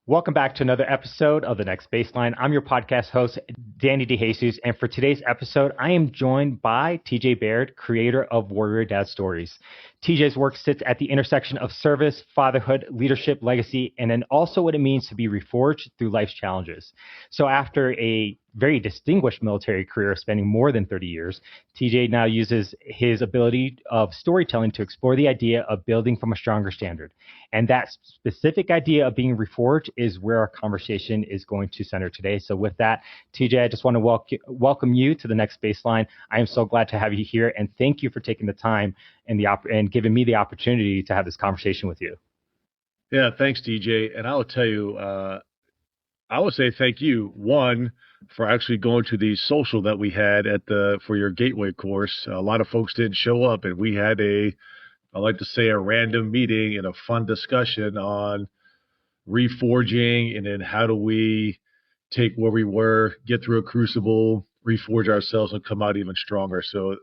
Welcome back to another episode of The Next Baseline. I'm your podcast host, Danny DeJesus, and for today's episode, I am joined by TJ Baird, creator of Warrior Dad Stories. TJ's work sits at the intersection of service, fatherhood, leadership, legacy, and then also what it means to be reforged through life's challenges. So after a very distinguished military career spending more than 30 years, TJ now uses his ability of storytelling to explore the idea of building from a stronger standard. And that specific idea of being reforged is where our conversation is going to center today. So with that, TJ, I just want to welcome you to The Next Baseline. I am so glad to have you here, and thank you for taking the time and giving me the opportunity to have this conversation with you. Yeah, thanks, DJ. And I'll tell you, I would say thank you, one, for actually going to the social that we had for your Gateway course. A lot of folks didn't show up, and we had I like to say, a random meeting and a fun discussion on reforging, and then how do we take where we were, get through a crucible, reforge ourselves, and come out even stronger. So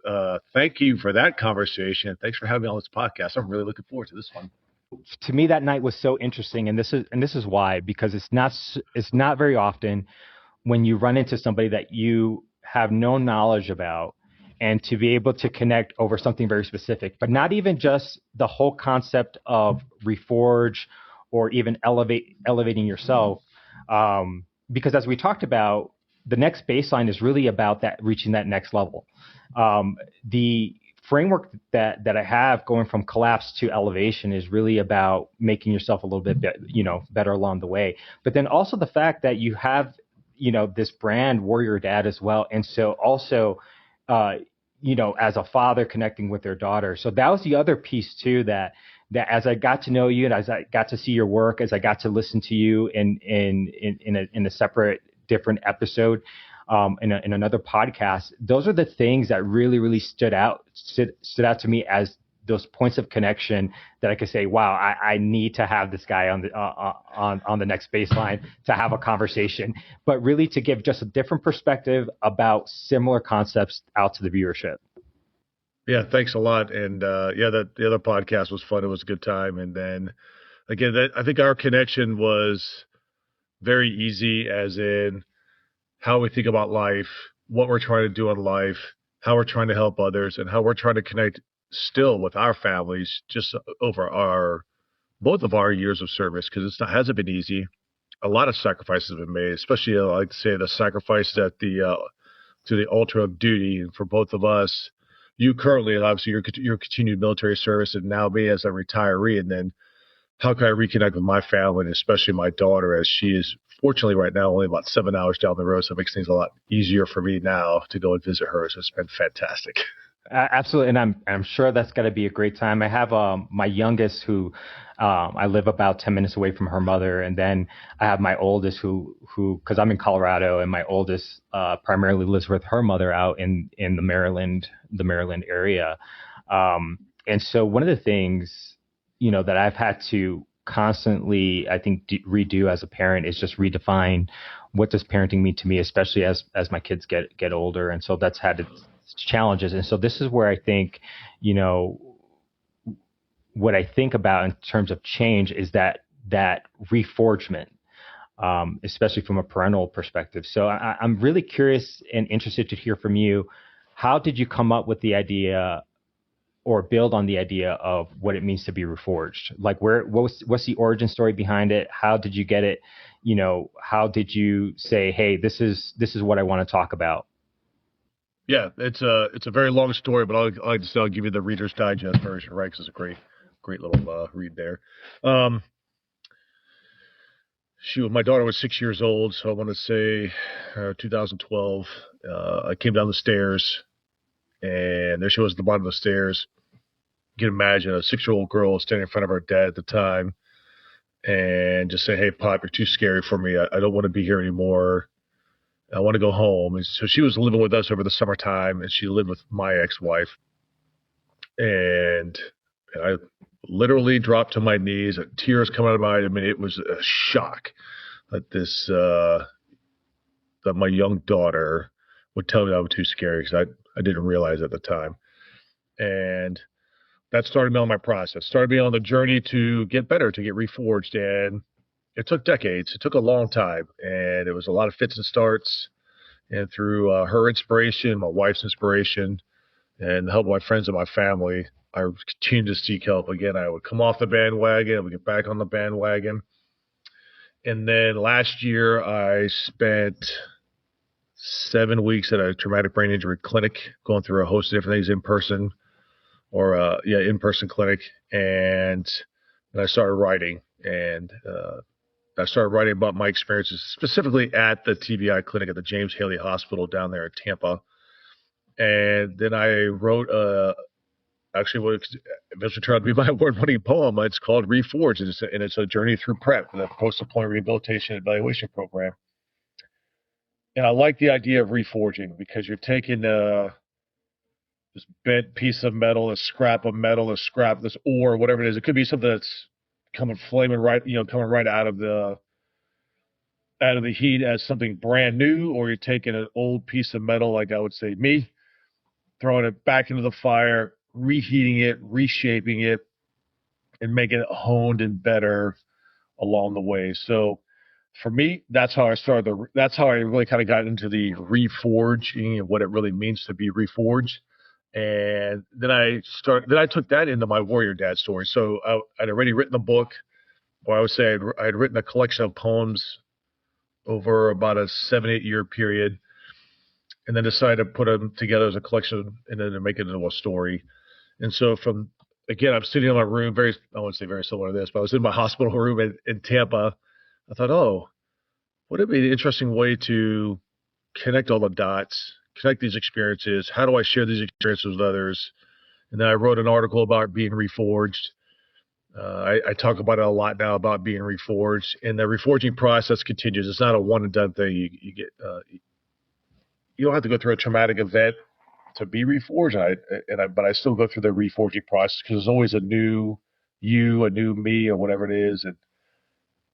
thank you for that conversation. Thanks for having me on this podcast. I'm really looking forward to this one. To me, that night was so interesting, and this is why, because it's not very often when you run into somebody that you have no knowledge about, and to be able to connect over something very specific, but not even just the whole concept of reforge or even elevating yourself. Because as we talked about, the next baseline is really about that, reaching that next level. The framework that I have going from collapse to elevation is really about making yourself a little bit, better along the way. But then also the fact that you have, this brand Warrior Dad as well. And so also, as a father connecting with their daughter. So that was the other piece too, that as I got to know you and as I got to see your work, as I got to listen to you in a separate, different episode, in another podcast, those are the things that really, really stood out to me as those points of connection that I could say, wow, I need to have this guy on the next baseline to have a conversation, but really to give just a different perspective about similar concepts out to the viewership. Yeah, thanks a lot. And the other podcast was fun. It was a good time. And then again, I think our connection was very easy, as in how we think about life, what we're trying to do in life, how we're trying to help others, and how we're trying to connect still with our families just over both of our years of service, because it hasn't been easy. A lot of sacrifices have been made, especially I like to say the sacrifice at to the altar of duty. And for both of us, you currently, and obviously your continued military service, and now me as a retiree, and then how can I reconnect with my family, and especially my daughter, as she is fortunately right now only about 7 hours down the road, so it makes things a lot easier for me now to go and visit her. So it's been fantastic. Absolutely, and I'm sure that's going to be a great time. I have my youngest who I live about 10 minutes away from her mother, and then I have my oldest who because I'm in Colorado, and my oldest primarily lives with her mother out in the Maryland area. And so one of the things that I've had to constantly, I think, redo as a parent is just redefine what does parenting mean to me, especially as my kids get older, and so that's had its challenges. And so this is where I think, what I think about in terms of change is that reforgement, especially from a parental perspective. So I'm really curious and interested to hear from you. How did you come up with the idea or build on the idea of what it means to be reforged? Like what's the origin story behind it? How did you get it? How did you say, hey, this is what I want to talk about? Yeah, it's a very long story, but I'll give you the Reader's Digest version, right? Because it's a great little read there. My daughter was 6 years old, so I want to say 2012. I came down the stairs, and there she was at the bottom of the stairs. You can imagine a 6-year-old girl standing in front of her dad at the time and just say, hey, Pop, you're too scary for me. I don't want to be here anymore. I want to go home. And so she was living with us over the summertime, and she lived with my ex-wife. And I literally dropped to my knees, tears coming out of my eyes. I mean, it was a shock that that my young daughter would tell me I was too scary, because I didn't realize at the time. And that started me on my process, started me on the journey to get better, to get reforged. And it took decades. It took a long time, and it was a lot of fits and starts. And through her inspiration, my wife's inspiration, and the help of my friends and my family, I continued to seek help. Again, I would come off the bandwagon, I would get back on the bandwagon. And then last year, I spent 7 weeks at a traumatic brain injury clinic, going through a host of different things in person, or in person clinic. And then I started writing, and I started writing about my experiences, specifically at the TBI clinic at the James Haley Hospital down there in Tampa. And then I wrote actually what eventually turned out to be my award-winning poem. It's called Reforged, and it's a journey through PrEP, the post-deployment rehabilitation evaluation program. And I like the idea of reforging because you're taking this bent piece of metal, a scrap of metal, this ore, whatever it is. It could be something that's coming flaming right, coming right out of the heat as something brand new, or you're taking an old piece of metal, like I would say me, throwing it back into the fire, reheating it, reshaping it, and making it honed and better along the way. So for me, that's how I started. That's how I really kind of got into the reforging and what it really means to be reforged. And then I took that into my Warrior Dad story. So I'd already written a book, or I would say I'd written a collection of poems over about a 7-8 year period, and then decided to put them together as a collection and then to make it into a story. And so again, I'm sitting in my room, I wouldn't say very similar to this, but I was in my hospital room in Tampa. I thought, oh, would it be an interesting way to connect all the dots, connect these experiences? How do I share these experiences with others? And then I wrote an article about being reforged. I talk about it a lot now about being reforged, and the reforging process continues. It's not a one and done thing. You don't have to go through a traumatic event to be reforged. But I still go through the reforging process because there's always a new you, a new me, or whatever it is, and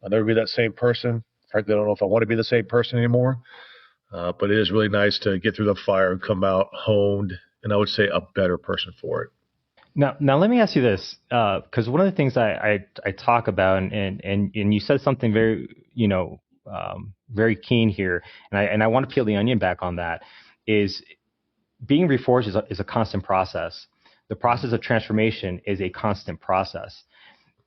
I'll never be that same person. Frankly, I don't know if I want to be the same person anymore. But it is really nice to get through the fire and come out honed, and I would say a better person for it. Now let me ask you this, because one of the things I talk about, and you said something very, very keen here, and I want to peel the onion back on that, is being reforged is a constant process. The process of transformation is a constant process.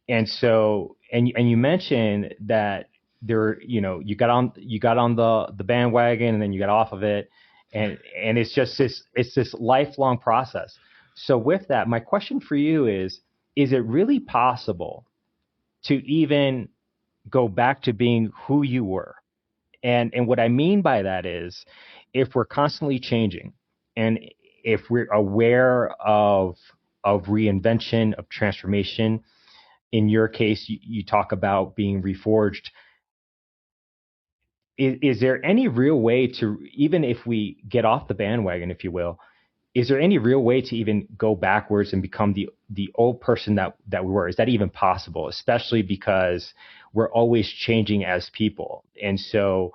And so, and you mentioned that you got on the bandwagon and then you got off of it, and it's just this lifelong process. So with that, my question for you is it really possible to even go back to being who you were? And what I mean by that is, if we're constantly changing, and if we're aware of reinvention, of transformation, in your case, you talk about being reforged. Is there any real way to, even if we get off the bandwagon, if you will, is there any real way to even go backwards and become the old person that we were? Is that even possible? Especially because we're always changing as people. And so,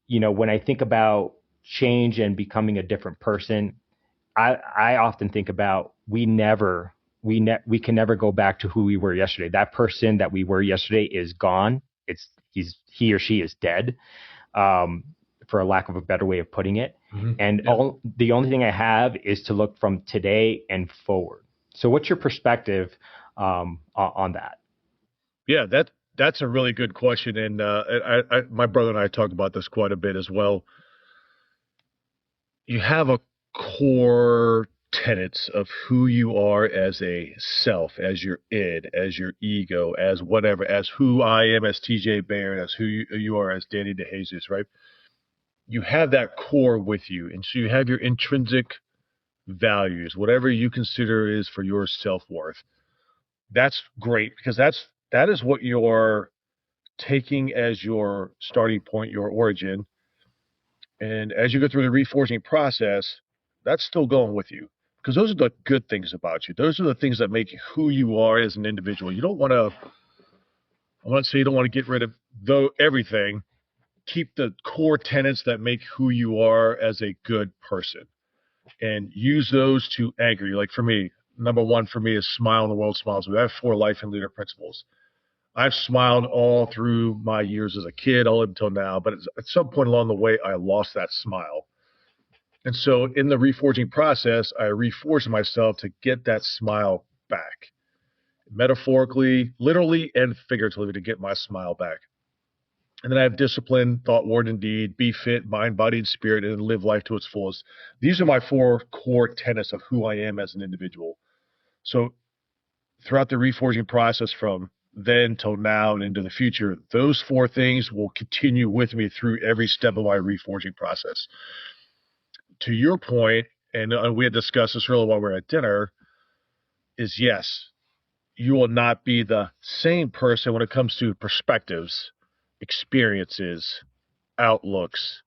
when I think about change and becoming a different person, I often think about we can never go back to who we were yesterday. That person that we were yesterday is gone. He or she is dead, for a lack of a better way of putting it. Mm-hmm. And the only thing I have is to look from today and forward. So what's your perspective on that? Yeah, that's a really good question. And my brother and I talked about this quite a bit as well. You have a core tenets of who you are as a self, as your id, as your ego, as whatever, as who I am as TJ Baird, as who you are as Danny DeJesus, right? You have that core with you. And so you have your intrinsic values, whatever you consider is for your self-worth. That's great because that is what you're taking as your starting point, your origin. And as you go through the reforging process, that's still going with you because those are the good things about you. Those are the things that make you who you are as an individual. You don't want to, I want to say you don't want to get rid of everything. Keep the core tenets that make who you are as a good person and use those to anchor you. Like for me, number one for me is smile and the world smiles. I have 4 life and leader principles. I've smiled all through my years as a kid, all up until now, but at some point along the way, I lost that smile. And so in the reforging process, I reforged myself to get that smile back, metaphorically, literally, and figuratively, to get my smile back. And then I have discipline, thought, word, and deed, be fit, mind, body, and spirit, and live life to its fullest. These are my 4 core tenets of who I am as an individual. So throughout the reforging process from then till now and into the future, those 4 things will continue with me through every step of my reforging process. To your point, and we had discussed this earlier while we were at dinner, is yes, you will not be the same person when it comes to perspectives, experiences, outlooks,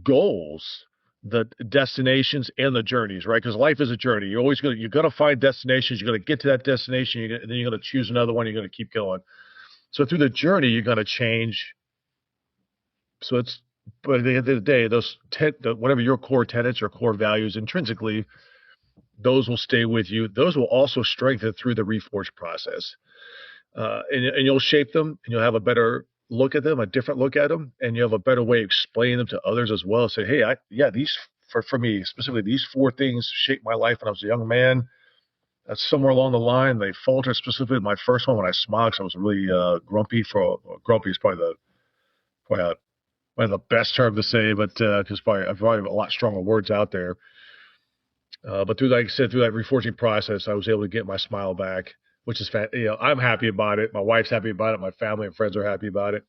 goals, the destinations and the journeys, right? Because life is a journey. You're going to find destinations. You're going to get to that destination. And then you're going to choose another one. You're going to keep going. So through the journey, you're going to change. But at the end of the day, whatever your core tenets or core values intrinsically, those will stay with you. Those will also strengthen through the reforge process. And you'll shape them, and you'll have a better look at them, a different look at them, and you have a better way of explaining them to others as well. Say, hey, these for me specifically, these 4 things shaped my life when I was a young man. That's somewhere along the line they faltered. Specifically, my first one when I smiled, because I was really grumpy. Grumpy is probably the best term to say, but because I've probably a lot stronger words out there. But like I said, through that reforging process, I was able to get my smile back, which is I'm happy about it. My wife's happy about it. My family and friends are happy about it.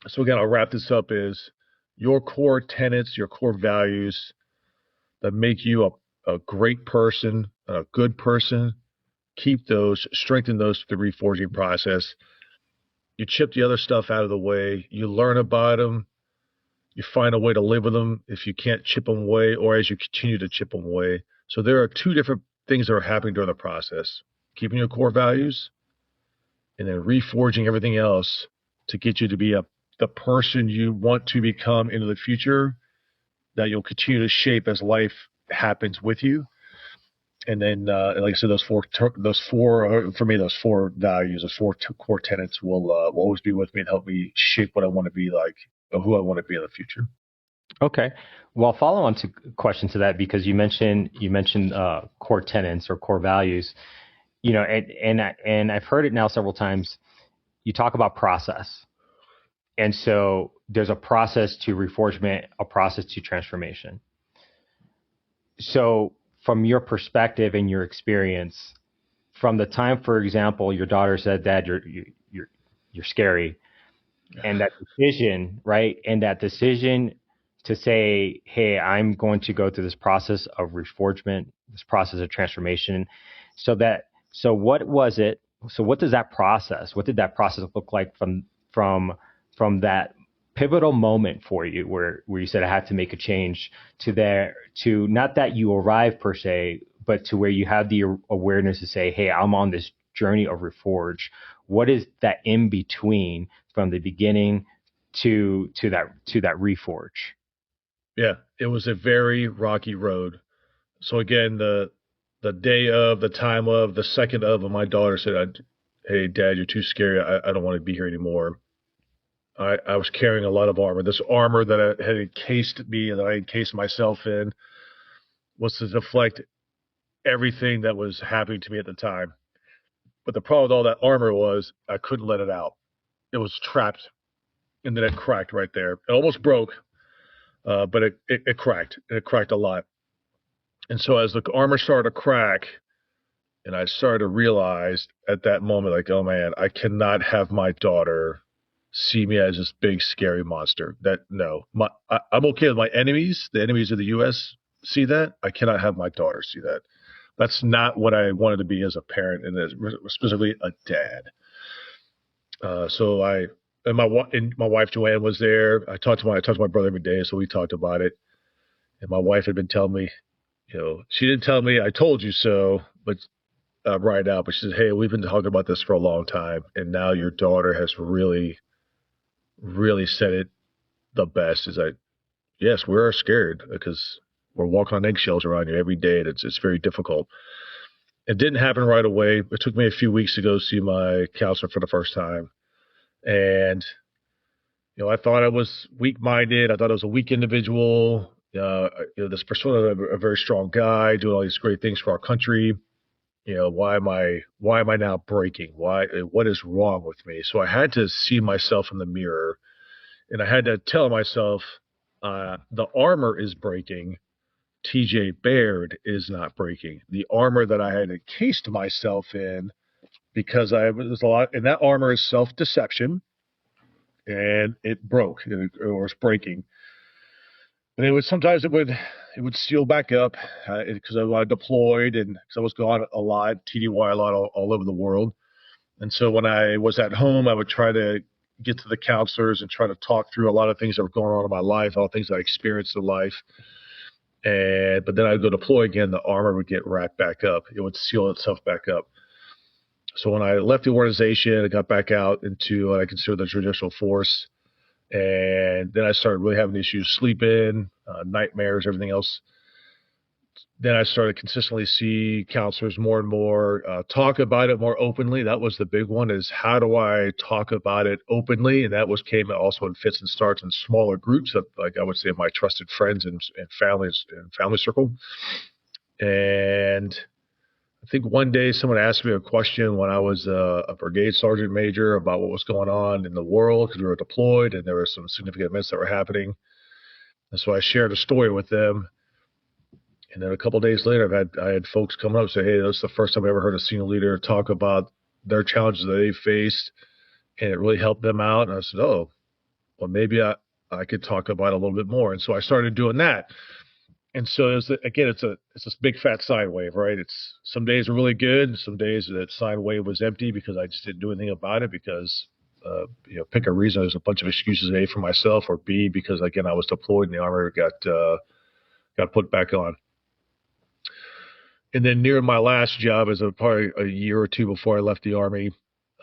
So again, I'll wrap this up is your core tenets, your core values that make you a great person, a good person. Keep those, strengthen those through the reforging process. You chip the other stuff out of the way. You learn about them. You find a way to live with them if you can't chip them away, or as you continue to chip them away. So there are 2 different things that are happening during the process. Keeping your core values and then reforging everything else to get you to be the person you want to become into the future that you'll continue to shape as life happens with you. And then, like I said, those four for me, those 4 values, those 4 core tenets will always be with me and help me shape what I want to be like, or who I want to be in the future. Okay. Well, follow on to question to that, because you mentioned core tenets or core values, and I've heard it now several times. You talk about process. And so there's a process to reforgement, a process to transformation. So from your perspective and your experience, from the time, for example, your daughter said, "Dad, you're scary," and that decision, right? And that decision to say, "Hey, I'm going to go through this process of reforgement, this process of transformation." So what was it? So what does that process? What did that process look like from that pivotal moment for you, where you said I had to make a change, to not that you arrive per se, but to where you have the awareness to say, hey, I'm on this journey of reforge. What is that in between from the beginning to that reforge? Yeah, it was a very rocky road. So again, the day of, the time of, the second of, my daughter said, "Hey, Dad, you're too scary. I don't want to be here anymore." I was carrying a lot of armor. This armor that had encased me and that I encased myself in was to deflect everything that was happening to me at the time. But the problem with all that armor was I couldn't let it out. It was trapped, and then it cracked right there. It almost broke, but it cracked. It cracked a lot. And so as the armor started to crack, and I started to realize at that moment, like, oh man, I cannot have my daughter see me as this big scary monster. I'm okay with my enemies. The enemies of the U.S. see that. I cannot have my daughter see that. That's not what I wanted to be as a parent, and as specifically a dad. And my wife Joanne was there. I talked to my brother every day, so we talked about it. And my wife had been telling me, she didn't tell me I told you so, but right out. But she said, "Hey, we've been talking about this for a long time, and now your daughter has really, really said it the best." Is like, yes, we're scared because we're walking on eggshells around you every day, and it's very difficult. It didn't happen right away. It took me a few weeks to go see my counselor for the first time. And, I thought I was weak minded. I thought I was a weak individual. This persona of a very strong guy doing all these great things for our country. Why am I now breaking? What is wrong with me? So I had to see myself in the mirror, and I had to tell myself, the armor is breaking. TJ Baird is not breaking. The armor that I had encased myself in, because I was a lot, and that armor is self-deception, and it broke, or it's breaking. And it would seal back up, because I deployed, and because I was gone a lot, TDY a lot, all over the world. And so when I was at home, I would try to get to the counselors and try to talk through a lot of things that were going on in my life, all the things I experienced in life. But then I'd go deploy again, the armor would get wrapped back up. It would seal itself back up. So when I left the organization, I got back out into what I consider the traditional force. And then I started really having issues sleeping, nightmares, everything else. Then I started consistently see counselors more and more, talk about it more openly. That was the big one, is how do I talk about it openly? And that came also in fits and starts in smaller groups of, like I would say, my trusted friends and families and family circle. And I think one day someone asked me a question when I was a brigade sergeant major about what was going on in the world, because we were deployed and there were some significant events that were happening. And so I shared a story with them. And then a couple of days later, I had folks come up and say, "Hey, this is the first time I ever heard a senior leader talk about their challenges that they faced, and it really helped them out." And I said, "Oh, well, maybe I could talk about it a little bit more." And so I started doing that. And so it's this big fat sine wave, right? It's some days are really good, and some days that sine wave was empty because I just didn't do anything about it, because pick a reason. There's a bunch of excuses: A, for myself, or B, because again I was deployed and the armor got put back on. And then near my last job, as probably a year or two before I left the Army,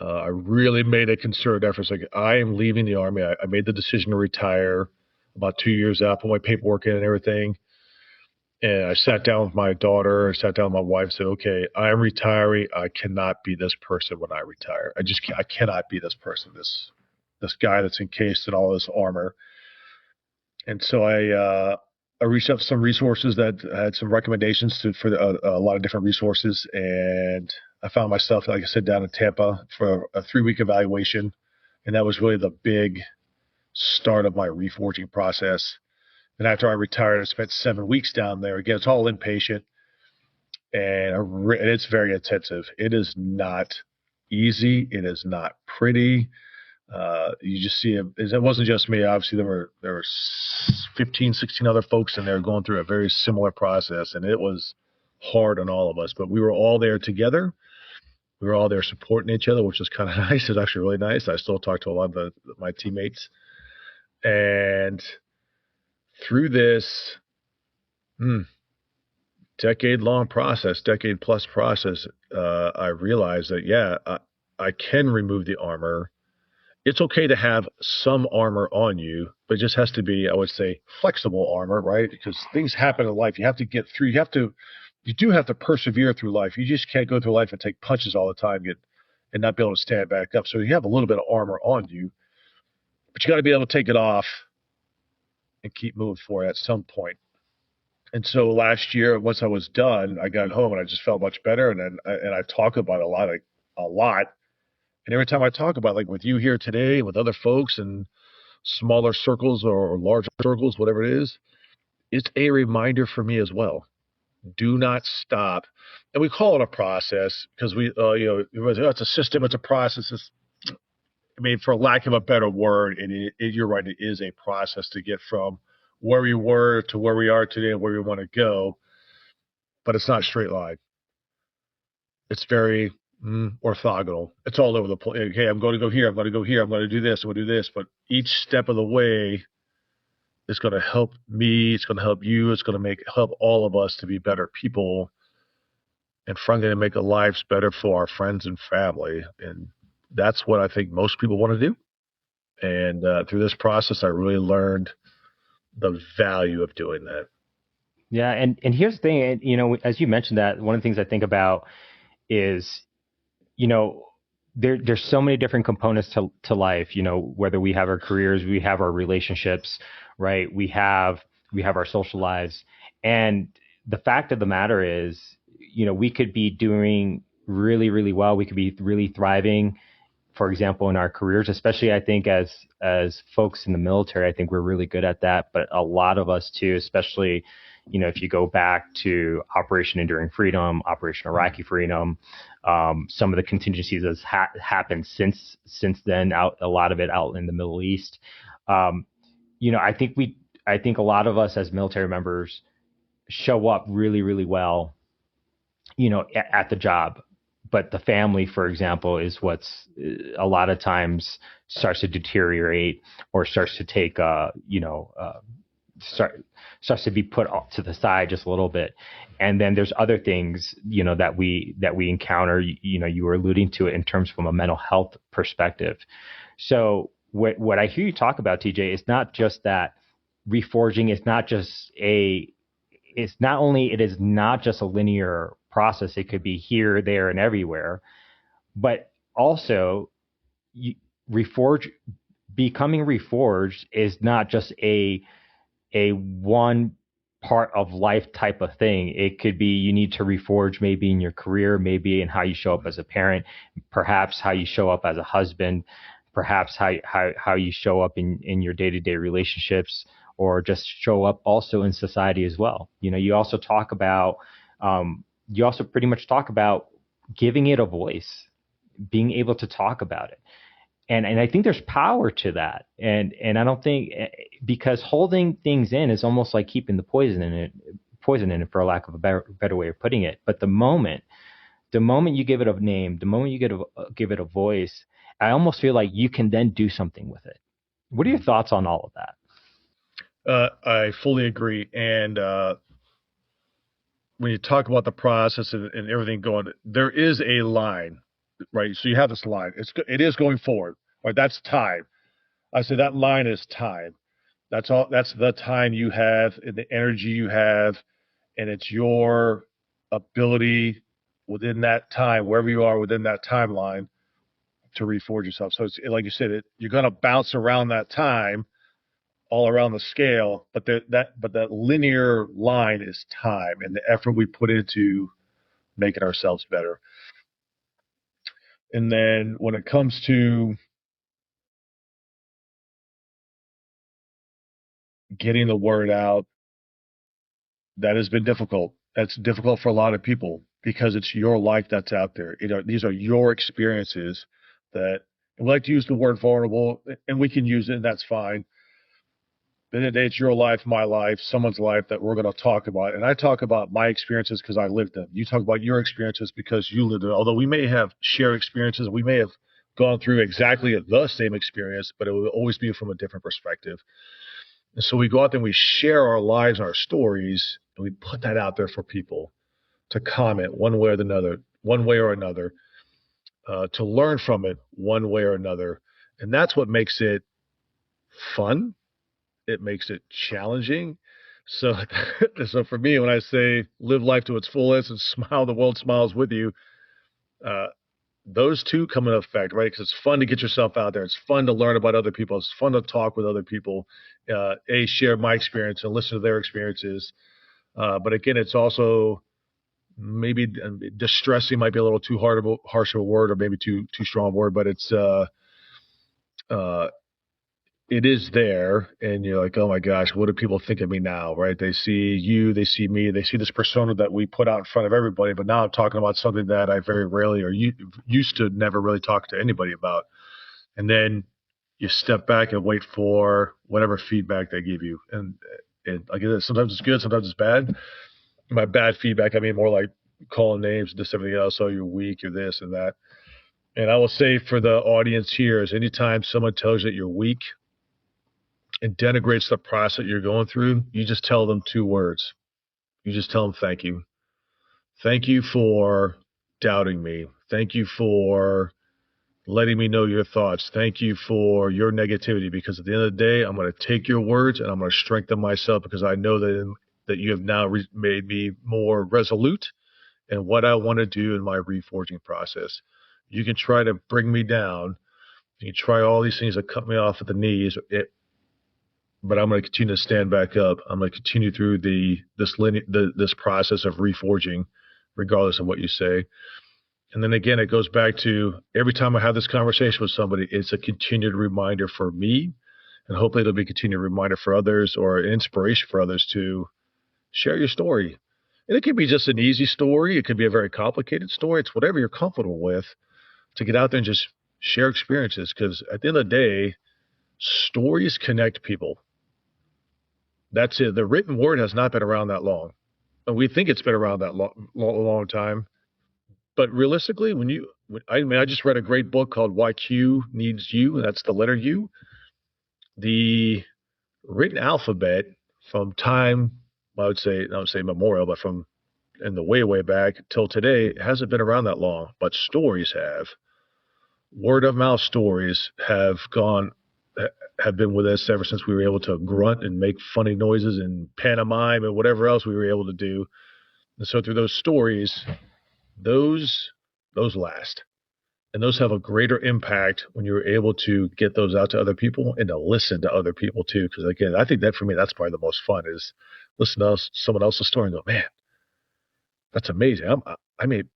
I really made a concerted effort. It's like, I am leaving the Army. I made the decision to retire about 2 years out, put my paperwork in and everything. And I sat down with my daughter, I sat down with my wife, and said, "Okay, I'm retiring. I cannot be this person when I retire. I cannot be this person, this guy that's encased in all this armor." And so I reached out to some resources that had some recommendations for a lot of different resources. And I found myself, like I said, down in Tampa for a 3-week evaluation. And that was really the big start of my reforging process. And after I retired, I spent 7 weeks down there. Again, it's all inpatient, and it's very intensive. It is not easy. It is not pretty. You just see it wasn't just me. Obviously, there were 15, 16 other folks in there going through a very similar process, and it was hard on all of us. But we were all there together. We were all there supporting each other, which was kind of nice. It's actually really nice. I still talk to a lot of my teammates. And through this decade-long process, decade-plus process, I realized that, I can remove the armor. It's okay to have some armor on you, but it just has to be, I would say, flexible armor, right? Because things happen in life. You have to get through. You do have to persevere through life. You just can't go through life and take punches all the time and not be able to stand back up. So you have a little bit of armor on you, but you got to be able to take it off and keep moving forward at some point. And so last year, once I was done, I got home and I just felt much better. And I talk about it a lot. And every time I talk about, like with you here today, with other folks in smaller circles or larger circles, whatever it is, it's a reminder for me as well. Do not stop. And we call it a process because it's a system, it's a process. For lack of a better word, you're right, it is a process to get from where we were to where we are today and where we want to go. But it's not a straight line. It's very orthogonal. It's all over the place. Okay, I'm going to go here. I'm going to go here. I'm going to do this. I'm going to do this. But each step of the way is going to help me. It's going to help you. It's going to help all of us to be better people, and frankly, to make our lives better for our friends and family. And that's what I think most people want to do. And through this process, I really learned the value of doing that. Yeah, and here's the thing, as you mentioned that, one of the things I think about is, you know, there's so many different components to life, you know, whether we have our careers, we have our relationships, right? We have our social lives. And the fact of the matter is, you know, we could be doing really, really well. We could be really thriving, for example, in our careers, especially I think as folks in the military, I think we're really good at that. But a lot of us too, especially, you know, if you go back to Operation Enduring Freedom, Operation Iraqi Freedom, some of the contingencies that's happened since then, out a lot of it out in the Middle East. You know, I think a lot of us as military members show up really, really well, you know, at the job. But the family, for example, is what's a lot of times starts to deteriorate or starts to take, starts to be put off to the side just a little bit. And then there's other things, you know, that we encounter. You know, you were alluding to it in terms from a mental health perspective. So what I hear you talk about, TJ, is not just that reforging is not just it is not just a linear process. It could be here, there, and everywhere. But also, reforge becoming reforged is not just a one part of life type of thing. It could be you need to reforge maybe in your career, maybe in how you show up as a parent, perhaps how you show up as a husband, perhaps how you show up in your day-to-day relationships, or just show up also in society as well. You know, you also pretty much talk about giving it a voice, being able to talk about it. And I think there's power to that. And I don't think, because holding things in is almost like keeping the poison in it, for a lack of a better way of putting it. But the moment you give it a name, the moment you give it a voice, I almost feel like you can then do something with it. What are your thoughts on all of that? I fully agree. And when you talk about the process and everything going, there is a line, right? So you have this line. It is going forward, right? That's time. I say that line is time. That's all. That's the time you have and the energy you have, and it's your ability within that time, wherever you are within that timeline, to reforge yourself. So it's like you said, you're going to bounce around that time, all around the scale, but that linear line is time and the effort we put into making ourselves better. And then when it comes to getting the word out, that has been difficult. That's difficult for a lot of people because it's your life that's out there. You know, these are your experiences that, and we like to use the word vulnerable, and we can use it, and that's fine. At the end of the day, it's your life, my life, someone's life that we're going to talk about. And I talk about my experiences because I lived them. You talk about your experiences because you lived them. Although we may have shared experiences, we may have gone through exactly the same experience, but it will always be from a different perspective. And so we go out there and we share our lives, our stories, and we put that out there for people to comment one way or another, to learn from it one way or another. And that's what makes it fun. It makes it challenging. So, so for me, when I say live life to its fullest and smile, the world smiles with you, those two come into effect, right? Because it's fun to get yourself out there. It's fun to learn about other people. It's fun to talk with other people, share my experience and listen to their experiences. But again, it's also maybe distressing might be a little too harsh of a word, or maybe too strong a word, but it's it is there, and you're like, oh my gosh, what do people think of me now, right? They see you, they see me, they see this persona that we put out in front of everybody, but now I'm talking about something that I very rarely or used to never really talk to anybody about. And then you step back and wait for whatever feedback they give you. And like I said, sometimes it's good, sometimes it's bad. By bad feedback, I mean more like calling names, this, everything else. Oh, you're weak, you're this and that. And I will say for the audience here is anytime someone tells you that you're weak and denigrates the process that you're going through, you just tell them two words. You just tell them thank you. Thank you for doubting me. Thank you for letting me know your thoughts. Thank you for your negativity, because at the end of the day, I'm going to take your words and I'm going to strengthen myself, because I know that you have now made me more resolute and what I want to do in my reforging process. You can try to bring me down. You can try all these things that cut me off at the knees, but I'm going to continue to stand back up. I'm going to continue through this process of reforging, regardless of what you say. And then again, it goes back to every time I have this conversation with somebody, it's a continued reminder for me, and hopefully it'll be a continued reminder for others or an inspiration for others to share your story. And it could be just an easy story. It could be a very complicated story. It's whatever you're comfortable with, to get out there and just share experiences. Because at the end of the day, stories connect people. That's it. The written word has not been around that long. And we think it's been around that long time. But realistically, I just read a great book called Why Q Needs You, and that's the letter U. The written alphabet from time, I would say memorial, but from in the way back till today, hasn't been around that long. But stories have. Word of mouth stories have been with us ever since we were able to grunt and make funny noises and pantomime and whatever else we were able to do. And so through those stories, those last. And those have a greater impact when you're able to get those out to other people and to listen to other people too. Because again, I think that for me, that's probably the most fun, is listen to someone else's story and go, man, that's amazing.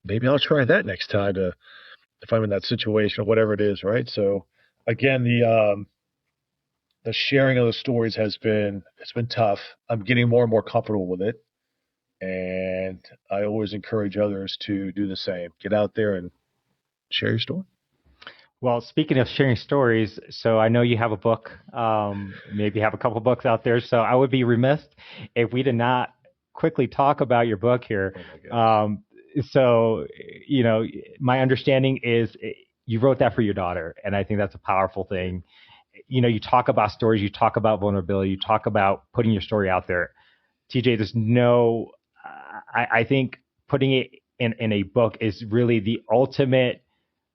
Maybe I'll try that next time if I'm in that situation or whatever it is, right? So again, the sharing of the stories it's been tough. I'm getting more and more comfortable with it. And I always encourage others to do the same. Get out there and share your story. Well, speaking of sharing stories, so I know you have a book, maybe have a couple books out there. So I would be remiss if we did not quickly talk about your book here. So, my understanding is you wrote that for your daughter, and I think that's a powerful thing. You talk about stories, you talk about vulnerability, you talk about putting your story out there. TJ, I think putting it in a book is really the ultimate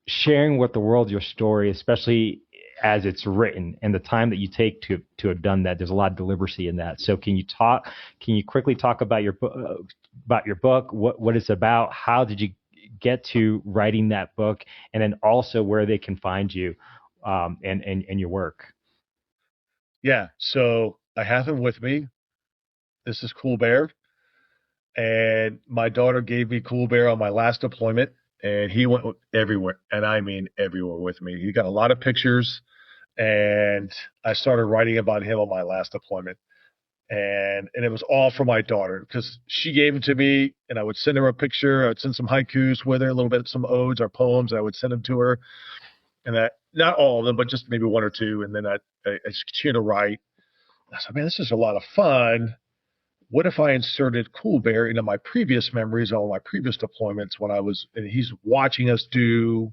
sharing with the world your story, especially as it's written, and the time that you take to have done that. There's a lot of delicacy in that. So can you quickly talk about your book, what it's about, how did you get to writing that book, and then also where they can find you and your work? Yeah, so I have him with me. This is Cool Bear, and my daughter gave me Cool Bear on my last deployment, and he went everywhere, and I mean everywhere with me. He got a lot of pictures, and I started writing about him on my last deployment. And it was all for my daughter, because she gave it to me, and I would send her a picture. I would send some haikus with her, a little bit, some odes or poems. I would send them to her, and that, not all of them, but just maybe one or two. And then I just continue to write. I said, man, this is a lot of fun. What if I inserted Cool Bear into my previous memories, all my previous deployments and he's watching us do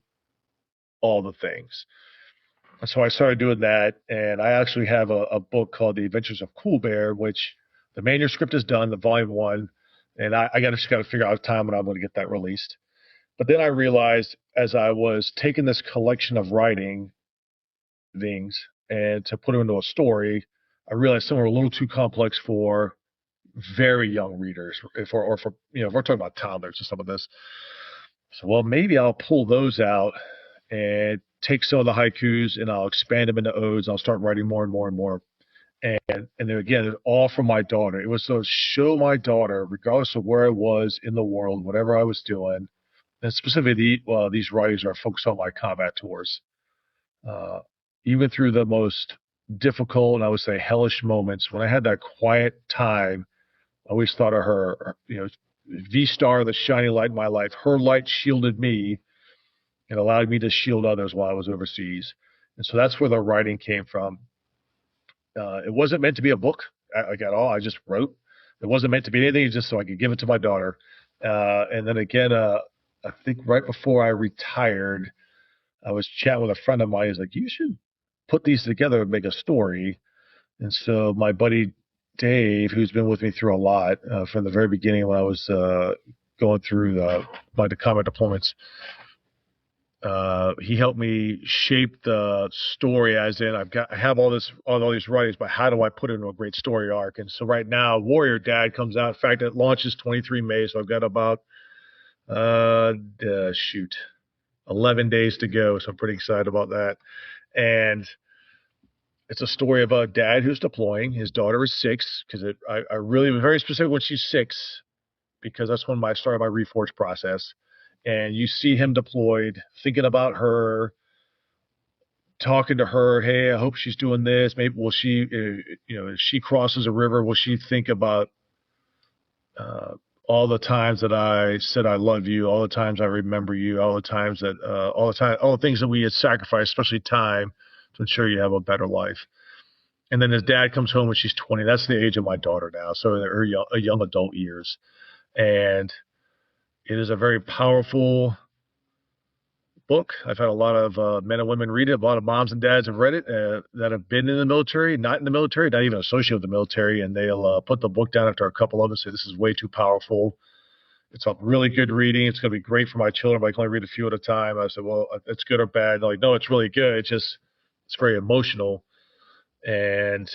all the things. And so I started doing that, and I actually have a book called The Adventures of Cool Bear, which the manuscript is done, the volume 1, and I just got to figure out a time when I'm going to get that released. But then I realized, as I was taking this collection of writing things and to put them into a story, I realized some were a little too complex for very young readers, if we're talking about toddlers or some of this. So, well, maybe I'll pull those out and take some of the haikus and I'll expand them into odes. I'll start writing more and more and more. And then again, all from my daughter. It was to show my daughter, regardless of where I was in the world, whatever I was doing, and specifically these writings are focused on my combat tours. Even through the most difficult and I would say hellish moments, when I had that quiet time, I always thought of her, V-Star, the shining light in my life. Her light shielded me and allowed me to shield others while I was overseas. And so that's where the writing came from. It wasn't meant to be a book at all. I just wrote. It wasn't meant to be anything, just so I could give it to my daughter. And then again, I think right before I retired, I was chatting with a friend of mine. He's like, you should put these together and make a story. And so my buddy Dave, who's been with me through a lot from the very beginning when I was going through my combat deployments, he helped me shape the story, as in I have all these writings, but how do I put it into a great story arc? And so right now, Warrior Dad comes out. In fact, it launches 23 May, so I've got about Shoot, 11 days to go. So I'm pretty excited about that. And it's a story about a dad who's deploying. His daughter is 6 because I really am very specific when she's 6 because that's when I started my reforge process. And you see him deployed, thinking about her, talking to her. Hey, I hope she's doing this. Maybe will she, if she crosses a river, will she think about uh, all the times that I said I love you, all the times I remember you, all the times that, all the things that we had sacrificed, especially time, to ensure you have a better life. And then his dad comes home when she's 20. That's the age of my daughter now, so her young adult years. And it is a very powerful book. I've had a lot of men and women read it. A lot of moms and dads have read it that have been in the military, not in the military, not even associated with the military, and they'll put the book down after a couple of them and say, this is way too powerful. It's a really good reading. It's going to be great for my children, but I can only read a few at a time. I said, well, it's good or bad. They're like, no, it's really good. It's very emotional. And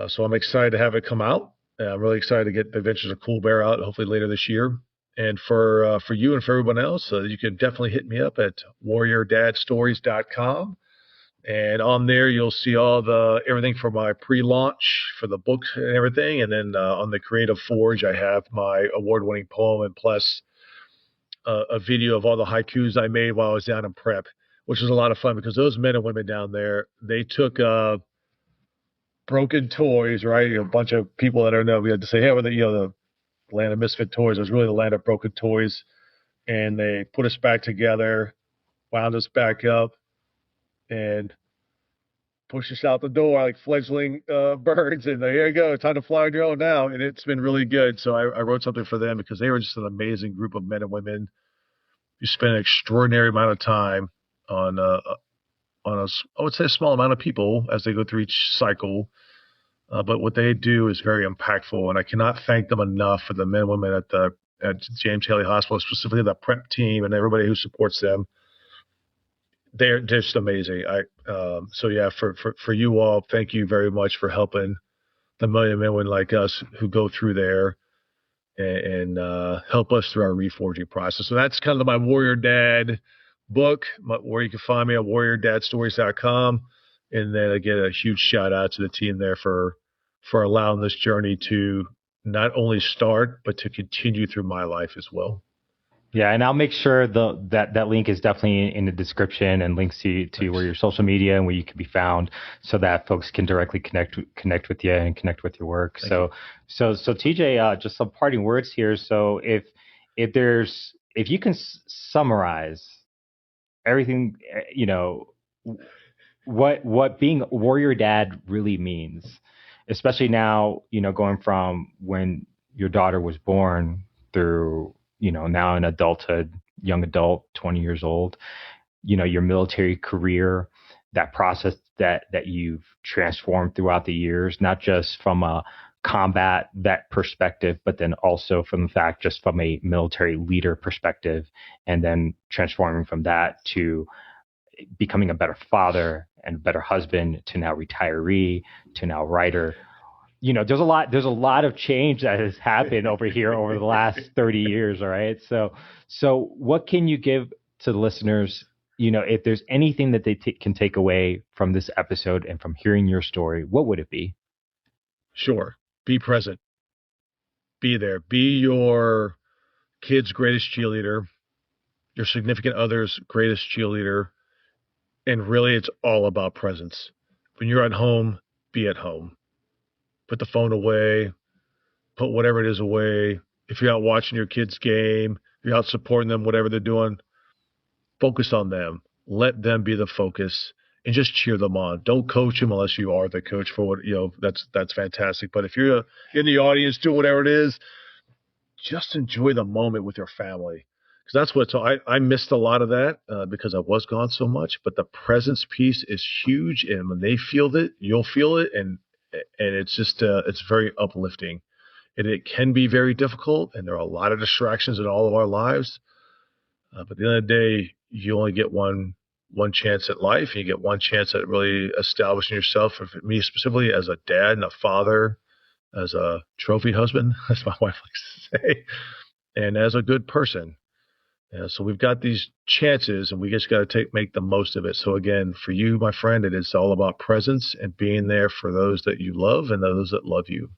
so I'm excited to have it come out. I'm really excited to get The Adventures of Cool Bear out, hopefully later this year. And for you and for everyone else, you can definitely hit me up at warriordadstories.com. And on there, you'll see all everything for my pre-launch for the book and everything. And then on the Creative Forge, I have my award-winning poem and plus a video of all the haikus I made while I was down in prep, which was a lot of fun because those men and women down there, they took broken toys, right? A bunch of people that I don't know. We had to say, hey, we're the land of misfit toys. It was really the land of broken toys. And they put us back together, wound us back up, and push us out the door like fledgling birds. And here you go, time to fly on your own now. And it's been really good. So I wrote something for them because they were just an amazing group of men and women who spent an extraordinary amount of time on I would say a small amount of people as they go through each cycle. But what they do is very impactful, and I cannot thank them enough for the men and women at James Haley Hospital, specifically the prep team and everybody who supports them. They're just amazing. So yeah, for you all, thank you very much for helping the million men and women like us who go through there and help us through our reforging process. So that's kind of my Warrior Dad book, where you can find me at warriordadstories.com. And then again, a huge shout out to the team there for allowing this journey to not only start, but to continue through my life as well. Yeah, and I'll make sure that link is definitely in the description and links to where your social media and where you can be found, so that folks can directly connect with you and connect with your work. So TJ, just some parting words here. So if you can summarize everything, what being a warrior dad really means, especially now, going from when your daughter was born through, now in adulthood, young adult, 20 years old, your military career, that process that you've transformed throughout the years, not just from a combat vet perspective, but then also from the fact, just from a military leader perspective, and then transforming from that to becoming a better father and a better husband, to now retiree, to now writer. There's a lot of change that has happened over here over the last 30 years. All right. So what can you give to the listeners? If there's anything that they can take away from this episode and from hearing your story, what would it be? Sure. Be present. Be there. Be your kid's greatest cheerleader, your significant other's greatest cheerleader. And really, it's all about presence. When you're at home, be at home. Put the phone away. Put whatever it is away. If you're out watching your kids' game, if you're out supporting them, whatever they're doing, focus on them. Let them be the focus and just cheer them on. Don't coach them unless you are the coach for what, that's fantastic. But if you're in the audience doing whatever it is, just enjoy the moment with your family. Because that's I missed a lot of that because I was gone so much. But the presence piece is huge, and when they feel it, you'll feel it, and it's just it's very uplifting. And it can be very difficult, and there are a lot of distractions in all of our lives. But at the end of the day, you only get one chance at life. And you get one chance at really establishing yourself. And for me specifically, as a dad and a father, as a trophy husband, as my wife likes to say, and as a good person. So we've got these chances, and we just got to make the most of it. So again, for you, my friend, it is all about presence and being there for those that you love and those that love you.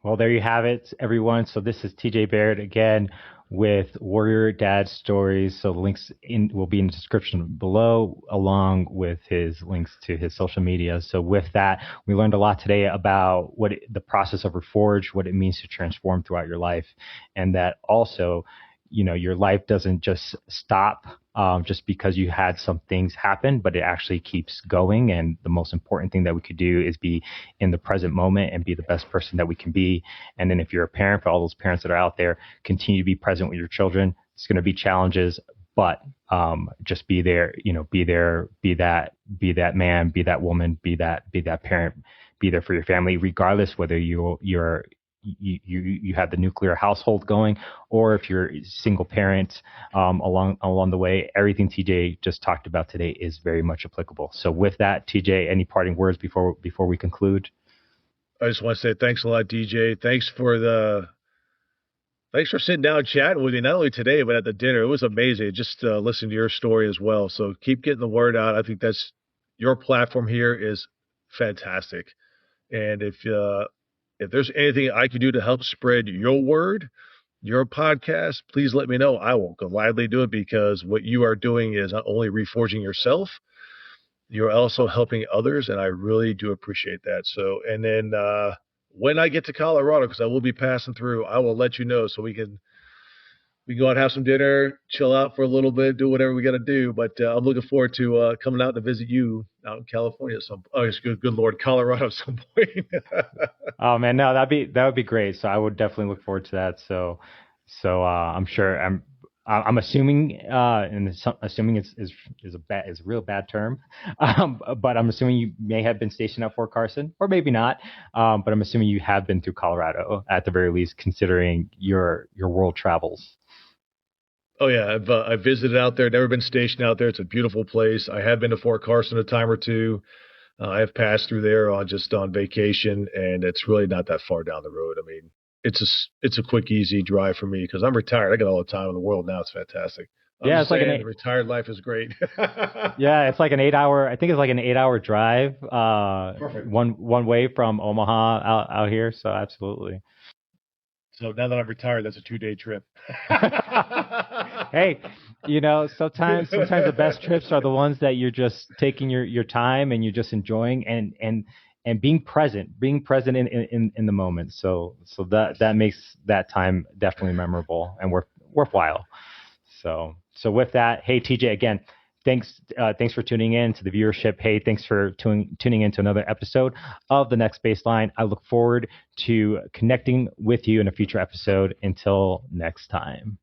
Well, there you have it, everyone. So this is TJ Baird again with Warrior Dad Stories. So the links will be in the description below, along with his links to his social media. So with that, we learned a lot today about the process of reforged, what it means to transform throughout your life, and that also, your life doesn't just stop just because you had some things happen, but it actually keeps going. And the most important thing that we could do is be in the present moment and be the best person that we can be. And then if you're a parent, for all those parents that are out there, continue to be present with your children. It's going to be challenges, but just be there, be there, be that man, be that woman, be that parent, be there for your family, regardless whether you're you have the nuclear household going, or if you're a single parent. Along the way, everything TJ just talked about today is very much applicable. So with that, TJ, any parting words before we conclude? I just want to say thanks a lot, DJ. Thanks for sitting down and chatting with me, not only today, but at the dinner. It was amazing just listening to your story as well. So keep getting the word out. I think that's your platform here is fantastic. And if there's anything I can do to help spread your word, your podcast, please let me know. I will gladly do it, because what you are doing is not only reforging yourself, you're also helping others, and I really do appreciate that. So, and then when I get to Colorado, because I will be passing through, I will let you know so we can go out and have some dinner, chill out for a little bit, do whatever we got to do. But I'm looking forward to coming out to visit you out in California at some. Oh, it's good Lord, Colorado at some point. Oh man, no, that would be great. So I would definitely look forward to that. So I'm sure I'm assuming, and assuming is a real bad term, but I'm assuming you may have been stationed at Fort Carson, or maybe not. But I'm assuming you have been through Colorado at the very least, considering your world travels. Oh yeah, I've visited out there. Never been stationed out there. It's a beautiful place. I have been to Fort Carson a time or two. I have passed through there just on vacation, and it's really not that far down the road. I mean, it's a quick, easy drive for me because I'm retired. I got all the time in the world now. It's fantastic. Yeah, it's like the retired life is great. Yeah, it's like an 8-hour. I think it's like an 8-hour drive. Perfect. One way from Omaha out here. So absolutely. So now that I'm retired, that's a 2-day trip. Hey, sometimes the best trips are the ones that you're just taking your time and you're just enjoying and being present in the moment. So that makes that time definitely memorable and worthwhile. So with that, hey TJ, again, thanks for tuning in to the viewership. Hey, thanks for tuning in to another episode of The Next Baseline. I look forward to connecting with you in a future episode. Until next time.